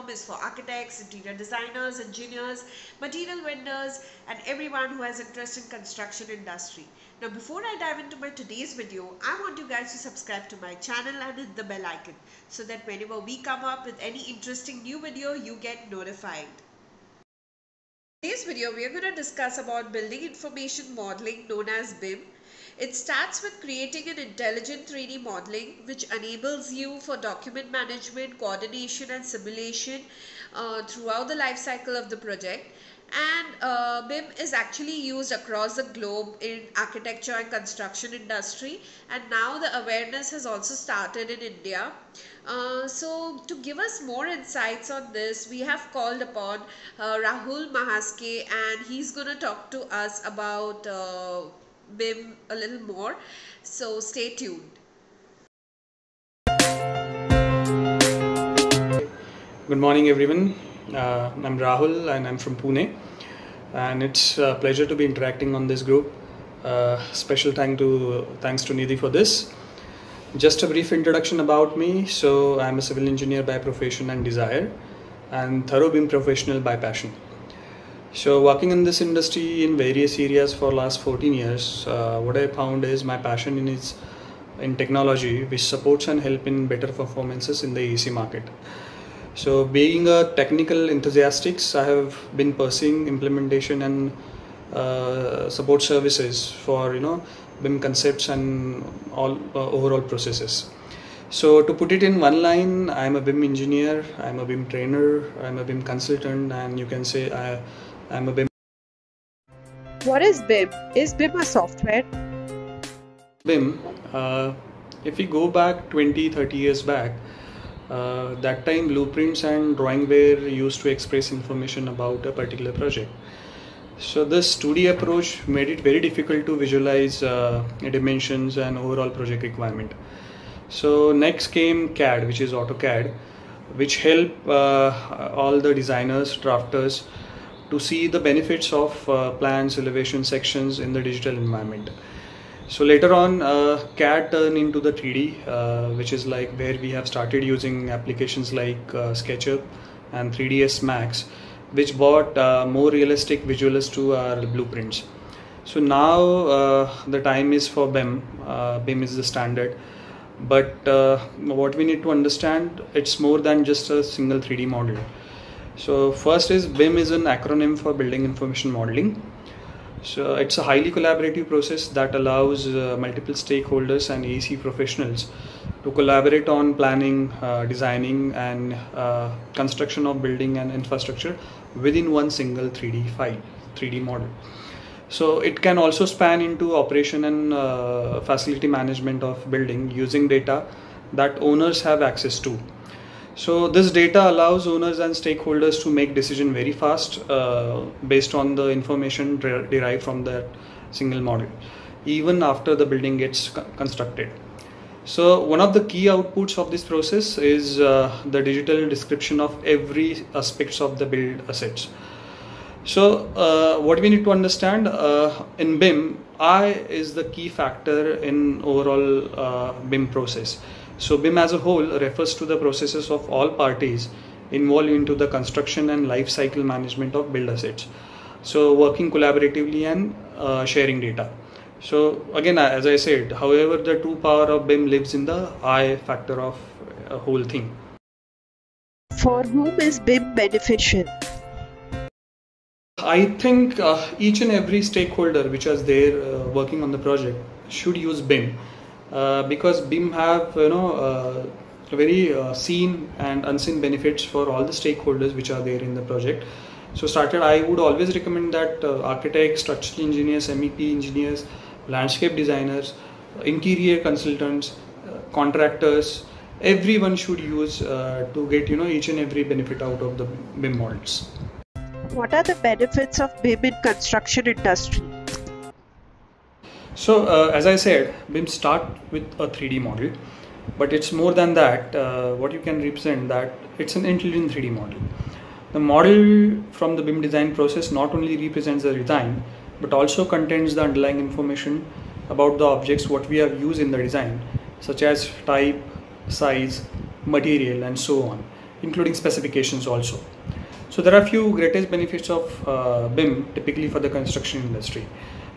platform is for architects, interior designers, engineers, material vendors, and everyone who has interest in construction industry. Now, before I dive into my today's video, I want you guys to subscribe to my channel and hit the bell icon so that whenever we come up with any interesting new video, you get notified. In today's video, we are going to discuss about building information modeling known as BIM. It starts with creating an intelligent 3D modeling which enables you for document management, coordination and simulation throughout the life cycle of the project. And BIM is actually used across the globe in architecture and construction industry, and now the awareness has also started in India. So to give us more insights on this, we have called upon Rahul Mahaske, and he's going to talk to us about BIM a little more. So stay tuned. Good morning, everyone. I'm Rahul and I'm from Pune, and it's a pleasure to be interacting on this group. Special thanks to Nidhi for this. Just a brief introduction about me. So I'm a civil engineer by profession and desire, and thorough BIM professional by passion. So working in this industry in various areas for last 14 years, what I found is my passion is in technology, which supports and help in better performances in the AEC market. So being a technical enthusiast, I have been pursuing implementation and support services for BIM concepts and all overall processes. So to put it in one line, I'm a BIM engineer, I'm a BIM trainer, I'm a BIM consultant, and you can say I'm a BIM. What is BIM? Is BIM a software? BIM, if we go back 20-30 years back, that time blueprints and drawing were used to express information about a particular project. So this 2D approach made it very difficult to visualize dimensions and overall project requirement. So next came CAD, which is AutoCAD, which help all the designers, drafters to see the benefits of plans, elevation sections in the digital environment. So later on, CAD turned into the 3D, which is like where we have started using applications like SketchUp and 3ds Max, which brought more realistic visuals to our blueprints. So now the time is for BIM. BIM is the standard, but what we need to understand, it's more than just a single 3D model. So first is BIM is an acronym for Building Information Modeling. So it's a highly collaborative process that allows multiple stakeholders and AEC professionals to collaborate on planning, designing and construction of building and infrastructure within one single 3D model. So it can also span into operation and facility management of building using data that owners have access to. So this data allows owners and stakeholders to make decisions very fast based on the information derived from that single model, even after the building gets constructed. So one of the key outputs of this process is the digital description of every aspects of the build assets. So what we need to understand in BIM, I is the key factor in overall BIM process. So BIM as a whole refers to the processes of all parties involved into the construction and life cycle management of build assets. So working collaboratively and sharing data. So again, as I said, however, the true power of BIM lives in the I factor of a whole thing. For whom is BIM beneficial? I think each and every stakeholder which is there working on the project should use BIM. Because BIM have very seen and unseen benefits for all the stakeholders which are there in the project. So I would always recommend that architects, structural engineers, MEP engineers, landscape designers, interior consultants, contractors, everyone should use to get each and every benefit out of the BIM models. What are the benefits of BIM in construction industry? So as I said, BIM start with a 3D model, but it's more than that. What you can represent that it's an intelligent 3D model. The model from the BIM design process not only represents the design, but also contains the underlying information about the objects what we have used in the design, such as type, size, material and so on. including specifications also. So there are a few greatest benefits of BIM typically for the construction industry.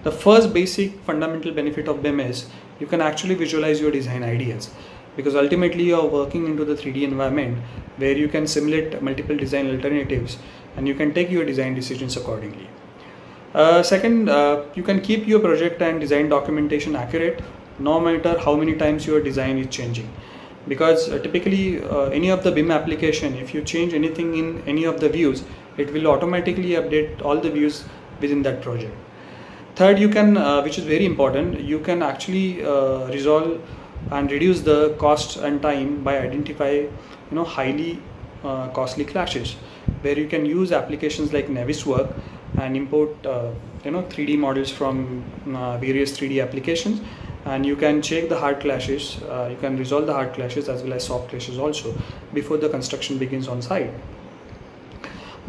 The first basic fundamental benefit of BIM is you can actually visualize your design ideas, because ultimately you are working into the 3D environment where you can simulate multiple design alternatives and you can take your design decisions accordingly. Second, you can keep your project and design documentation accurate no matter how many times your design is changing, because typically any of the BIM application, if you change anything in any of the views, it will automatically update all the views within that project. Third, you can, which is very important, you can actually resolve and reduce the cost and time by identify highly costly clashes, where you can use applications like Navisworks and import 3D models from various 3D applications, and you can check the hard clashes, you can resolve the hard clashes as well as soft clashes also before the construction begins on site.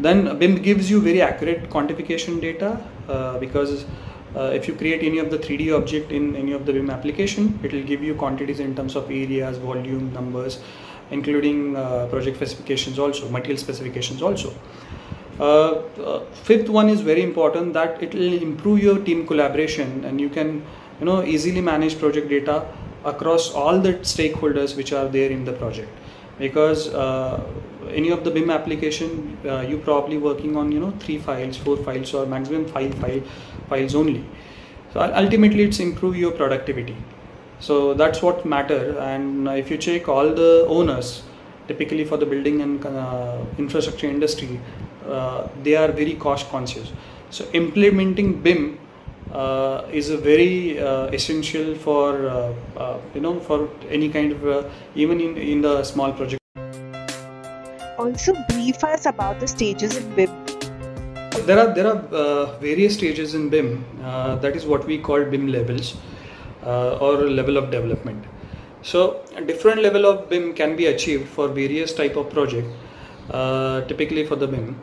Then BIM gives you very accurate quantification data, because if you create any of the 3D object in any of the BIM application, it will give you quantities in terms of areas, volume, numbers, including project specifications also, material specifications also. Fifth one is very important, that it will improve your team collaboration, and you can easily manage project data across all the stakeholders which are there in the project, because any of the BIM application you probably working on 3 files, 4 files, or maximum 5 files only. So ultimately it's improve your productivity. So that's what matter. And if you check all the owners typically for the building and infrastructure industry, they are very cost conscious. So implementing BIM is a very essential for for any kind of even in the small project. Also, brief us about the stages in BIM. There are various stages in BIM. That is what we call BIM levels or level of development. So a different level of BIM can be achieved for various type of project. Typically for the BIM,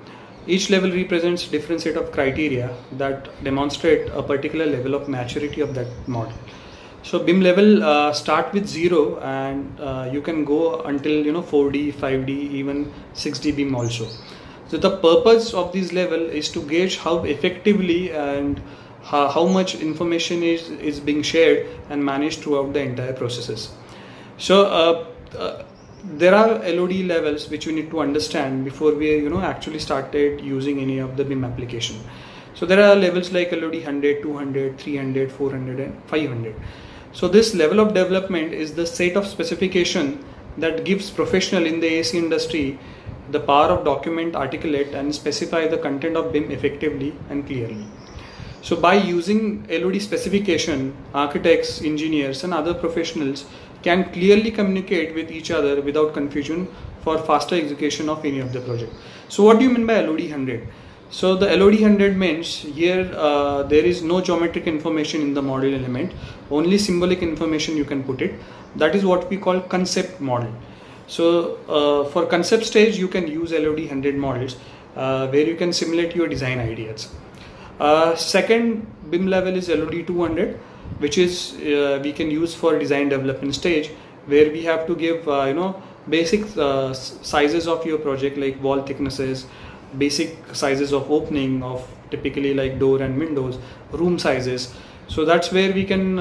each level represents different set of criteria that demonstrate a particular level of maturity of that model. So BIM level start with 0 and you can go until 4D, 5D, even 6D BIM also. So the purpose of this level is to gauge how effectively and how much information is being shared and managed throughout the entire processes. So there are LOD levels which you need to understand before we actually started using any of the BIM application. So there are levels like LOD 100, 200, 300, 400 and 500. So this level of development is the set of specification that gives professional in the AC industry the power of document, articulate and specify the content of BIM effectively and clearly. So by using LOD specification, architects, engineers and other professionals can clearly communicate with each other without confusion for faster execution of any of the project. So what do you mean by LOD 100? So the LOD 100 means here there is no geometric information in the model element, only symbolic information you can put it. That is what we call concept model. So for concept stage you can use LOD 100 models where you can simulate your design ideas. Second BIM level is LOD 200, which is we can use for design development stage, where we have to give basic sizes of your project like wall thicknesses, basic sizes of opening of typically like door and windows, room sizes. So that's where we can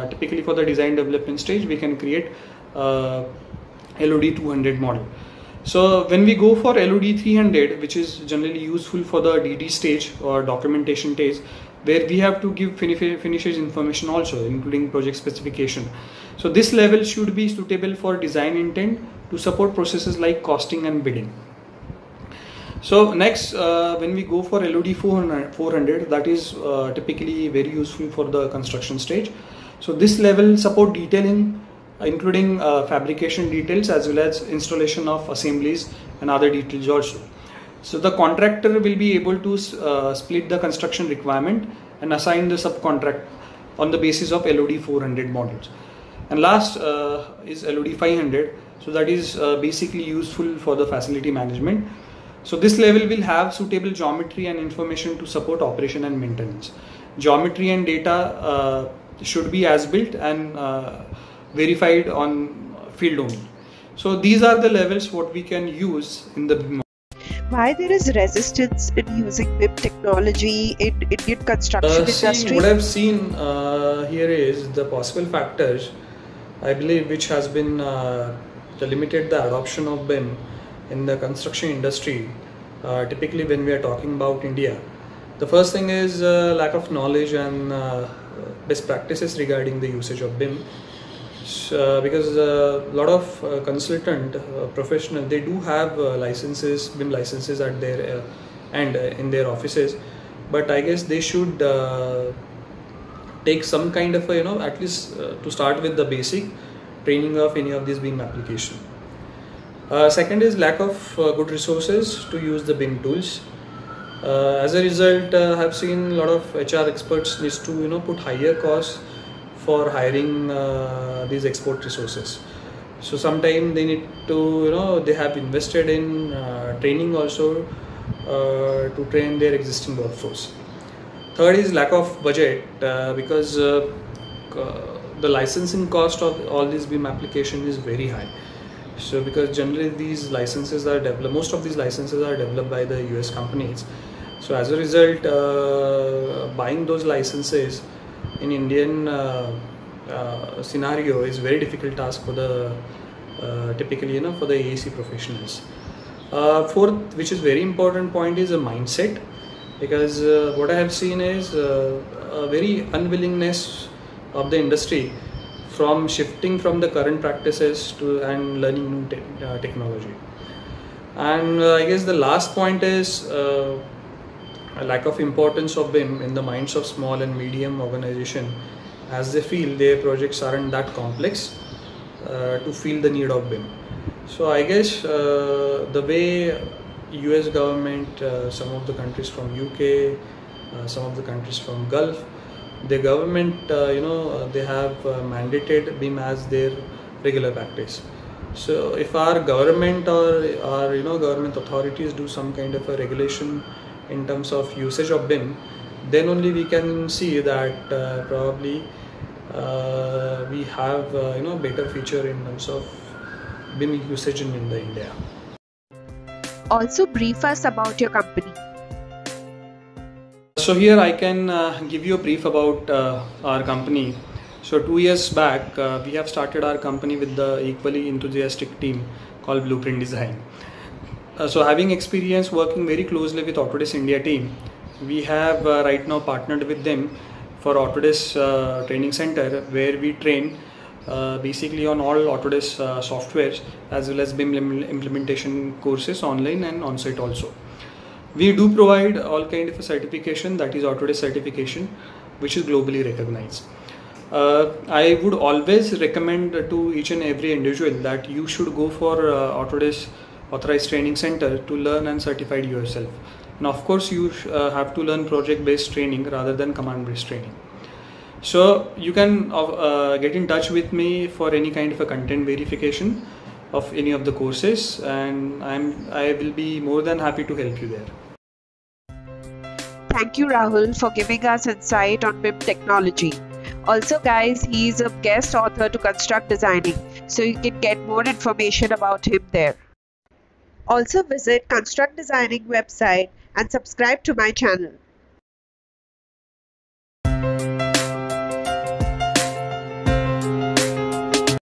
typically for the design development stage we can create LOD 200 model. So when we go for LOD 300, which is generally useful for the DD stage or documentation stage, where we have to give finishes information also, including project specification. So this level should be suitable for design intent to support processes like costing and bidding. So next, when we go for LOD 400, that is typically very useful for the construction stage. So this level support detailing, including fabrication details as well as installation of assemblies and other details also. So the contractor will be able to split the construction requirement and assign the subcontract on the basis of LOD 400 models. And last is LOD 500. So that is basically useful for the facility management. So this level will have suitable geometry and information to support operation and maintenance. Geometry and data should be as built and verified on field only. So these are the levels what we can use in the BIM. Why there is resistance in using BIM technology in Indian construction industry? What I've seen here is the possible factors, I believe, which has been limited the adoption of BIM in the construction industry, typically when we are talking about India. The first thing is lack of knowledge and best practices regarding the usage of BIM. Because a lot of consultant professional, they do have licenses, BIM licenses at their end in their offices, but I guess they should take some kind of a, at least to start with the basic training of any of these BIM application. Second is lack of good resources to use the BIM tools. As a result, I have seen a lot of HR experts needs to put higher costs for hiring these export resources. So sometimes they need to they have invested in training also to train their existing workforce. Third is lack of budget because the licensing cost of all these BIM application is very high. So because generally these licenses are developed, most of these licenses are developed by the US companies. So as a result, buying those licenses in Indian scenario is very difficult task for the typically for the AEC professionals. Fourth, which is very important point, is a mindset, because what I have seen is a very unwillingness of the industry from shifting from the current practices to and learning new technology. And I guess the last point is a lack of importance of BIM in the minds of small and medium organization, as they feel their projects aren't that complex to feel the need of BIM. So I guess the way US government, some of the countries from UK, some of the countries from Gulf, the government they have mandated BIM as their regular practice. So if our government or our government authorities do some kind of a regulation in terms of usage of BIM, then only we can see that probably we have better feature in terms of BIM usage in India. Also brief us about your company. So here I can give you a brief about our company. So 2 years back we have started our company with the equally enthusiastic team called Blueprint Design. So having experience working very closely with Autodesk India team, we have right now partnered with them for Autodesk training center, where we train basically on all Autodesk softwares as well as BIM implementation courses online and on-site also. We do provide all kind of a certification, that is Autodesk certification, which is globally recognized. I would always recommend to each and every individual that you should go for Autodesk Authorized Training Center to learn and certify yourself. And of course you have to learn project based training rather than command based training. So you can get in touch with me for any kind of a content verification of any of the courses, and I will be more than happy to help you there. Thank you, Rahul, for giving us insight on BIM technology. Also guys, he is a guest author to Construct Designing, so you can get more information about him there. Also visit Construct Designing website and subscribe to my channel.